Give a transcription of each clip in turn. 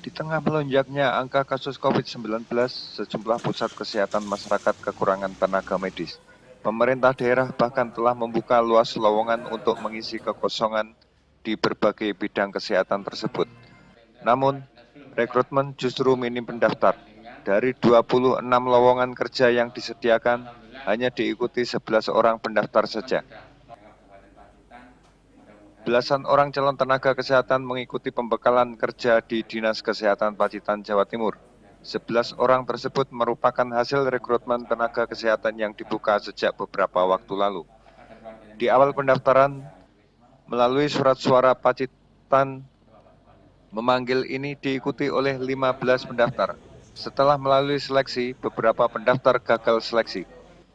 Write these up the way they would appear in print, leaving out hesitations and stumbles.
Di tengah melonjaknya angka kasus COVID-19, sejumlah pusat kesehatan masyarakat kekurangan tenaga medis. Pemerintah daerah bahkan telah membuka luas lowongan untuk mengisi kekosongan di berbagai bidang kesehatan tersebut. Namun, rekrutmen justru minim pendaftar. Dari 26 lowongan kerja yang disediakan, hanya diikuti 11 orang pendaftar saja. Belasan orang calon tenaga kesehatan mengikuti pembekalan kerja di Dinas Kesehatan Pacitan, Jawa Timur. 11 orang tersebut merupakan hasil rekrutmen tenaga kesehatan yang dibuka sejak beberapa waktu lalu. Di awal pendaftaran, melalui surat suara Pacitan memanggil ini diikuti oleh 15 pendaftar. Setelah melalui seleksi, beberapa pendaftar gagal seleksi.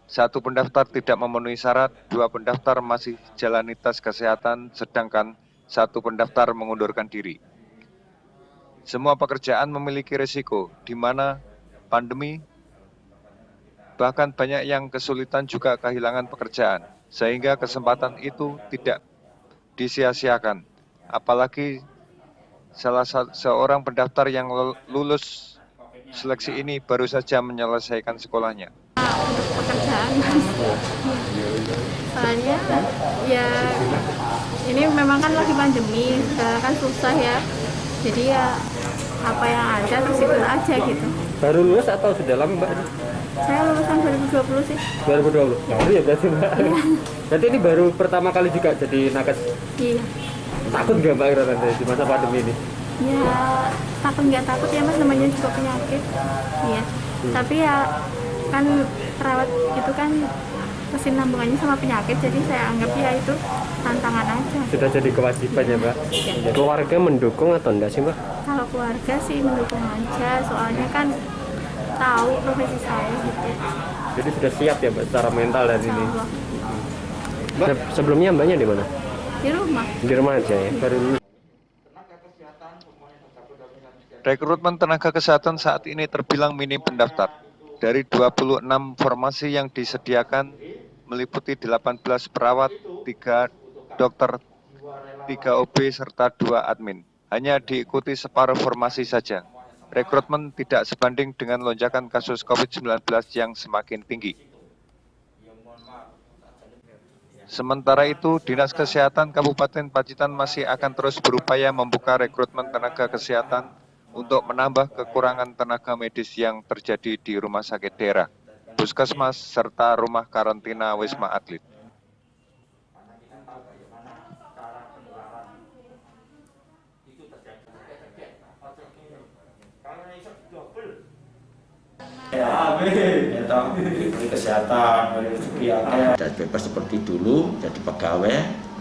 1 pendaftar tidak memenuhi syarat, 2 pendaftar masih jalani tes kesehatan, sedangkan 1 pendaftar mengundurkan diri. Semua pekerjaan memiliki risiko, di mana pandemi, bahkan banyak yang kesulitan juga kehilangan pekerjaan, sehingga kesempatan itu tidak disia-siakan. Apalagi salah seorang pendaftar yang lulus seleksi ini baru saja menyelesaikan sekolahnya. Untuk pekerjaan, soalnya ya ini memang kan lagi pandemi, sekarang kan susah ya, jadi ya apa yang ada terus ikut aja gitu. Baru lulus atau sudah lama Mbak? Saya lulusan 2020 sih. 2020? Baru ya berarti Mbak? Iya. Berarti ini baru pertama kali juga jadi nakes? Iya. Takut nggak Mbak Irwan di masa pandemi ini? Ya takut nggak takut ya mas, namanya juga penyakit. Iya. Tapi ya kan perawat itu kan kesinambungannya sama penyakit, jadi saya anggap ya itu tantangan aja. Sudah jadi kewajiban ya Mbak? Ya. Keluarga mendukung atau enggak sih Mbak? Kalau keluarga sih mendukung aja, soalnya kan tahu profesi saya gitu. Jadi sudah siap ya Mbak secara mental dari ini? Allah. Mbak, sebelumnya Mbaknya di mana? Di rumah. Di rumah aja ya? Baru lulus. Rekrutmen tenaga kesehatan saat ini terbilang minim pendaftar. Dari 26 formasi yang disediakan meliputi 18 perawat, 3 dokter, 3 OB, serta 2 admin. Hanya diikuti separuh formasi saja. Rekrutmen tidak sebanding dengan lonjakan kasus COVID-19 yang semakin tinggi. Sementara itu, Dinas Kesehatan Kabupaten Pacitan masih akan terus berupaya membuka rekrutmen tenaga kesehatan untuk menambah kekurangan tenaga medis yang terjadi di rumah sakit daerah, puskesmas, serta rumah karantina Wisma Atlet. Kesehatan, dan bebas seperti dulu, jadi pegawai,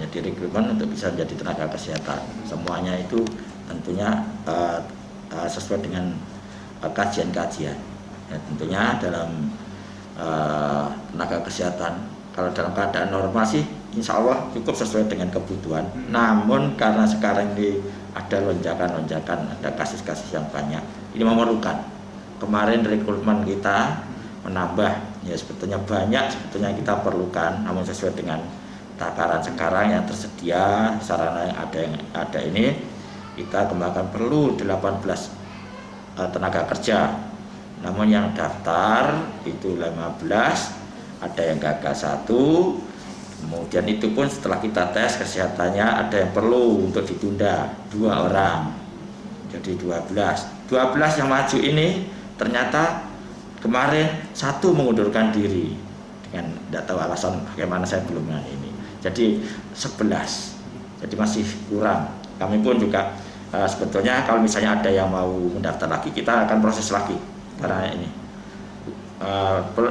jadi rekrutmen untuk bisa menjadi tenaga kesehatan. Semuanya itu tentunya sesuai dengan kajian-kajian. Ya, tentunya dalam tenaga kesehatan, kalau dalam keadaan normal sih, insya Allah cukup sesuai dengan kebutuhan. Namun karena sekarang ini ada lonjakan-lonjakan, ada kasus-kasus yang banyak, ini memerlukan. Kemarin rekrutmen kita menambah, ya sebetulnya banyak, sebetulnya kita perlukan, namun sesuai dengan takaran sekarang yang tersedia, sarana yang ada ini, kita kembangkan perlu 18 tenaga kerja. Namun yang daftar itu 15, ada yang gagal 1, kemudian itu pun setelah kita tes kesehatannya ada yang perlu untuk ditunda 2 orang, jadi 12 yang maju ini ternyata kemarin 1 mengundurkan diri dengan tidak tahu alasan bagaimana, saya belum ini, jadi 11, jadi masih kurang. Kami pun juga sebetulnya kalau misalnya ada yang mau mendaftar lagi, kita akan proses lagi karena ini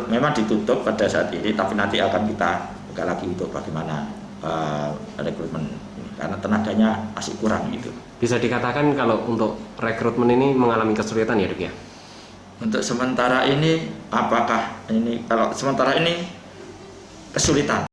memang ditutup pada saat ini, tapi nanti akan kita buka lagi untuk bagaimana rekrutmen ini, karena tenaganya masih kurang gitu. Bisa dikatakan kalau untuk rekrutmen ini mengalami kesulitan ya Dok ya? Untuk sementara ini, apakah ini, kalau sementara ini kesulitan.